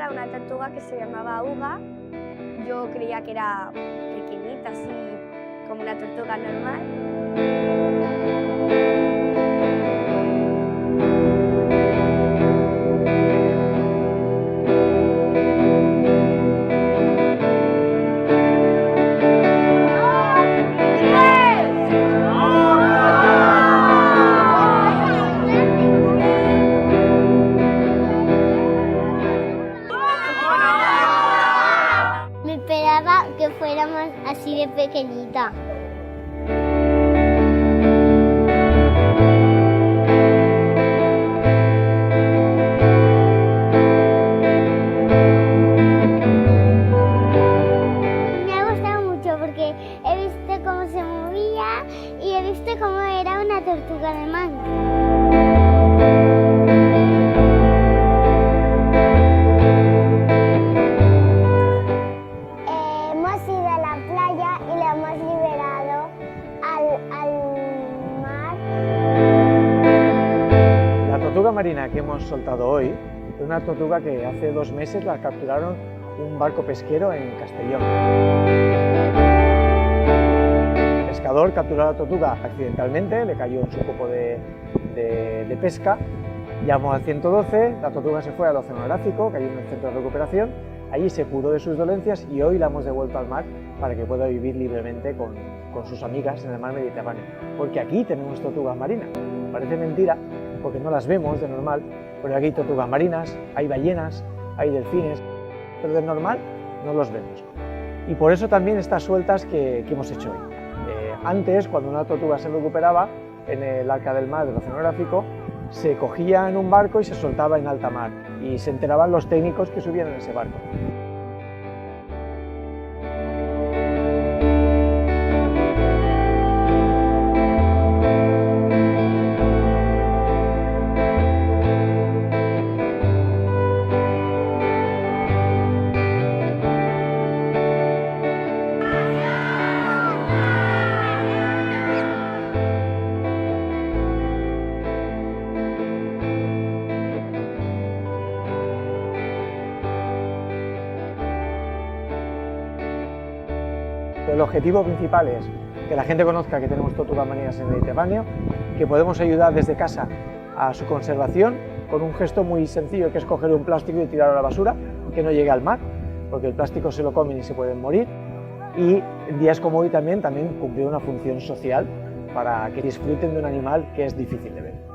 era una tortuga que se llamaba Uga. Yo creía que era pequeñita, así como una tortuga normal. Me esperaba que fuéramos así de pequeñita. Me ha gustado mucho porque he visto cómo se movía y he visto cómo era una tortuga de mar. Hemos ido a la playa y la hemos liberado al mar. La tortuga marina que hemos soltado hoy es una tortuga que hace 2 meses la capturaron un barco pesquero en Castellón. El pescador capturó a la tortuga accidentalmente, le cayó en su copo de pesca, llamó al 112, la tortuga se fue al oceanográfico, cayó en el centro de recuperación, allí se curó de sus dolencias y hoy la hemos devuelto al mar para que pueda vivir libremente con sus amigas en el mar Mediterráneo. Porque aquí tenemos tortugas marinas. Parece mentira, porque no las vemos de normal, pero aquí hay tortugas marinas, hay ballenas, hay delfines, pero de normal no los vemos. Y por eso también estas sueltas que hemos hecho hoy. Antes, cuando una tortuga se recuperaba en el arca del mar del oceanográfico, se cogía en un barco y se soltaba en alta mar, y se enteraban los técnicos que subían en ese barco. El objetivo principal es que la gente conozca que tenemos tortugas marinas en el Mediterráneo, que podemos ayudar desde casa a su conservación con un gesto muy sencillo, que es coger un plástico y tirarlo a la basura, que no llegue al mar, porque el plástico se lo comen y se pueden morir. Y en días como hoy también cumplir una función social para que disfruten de un animal que es difícil de ver.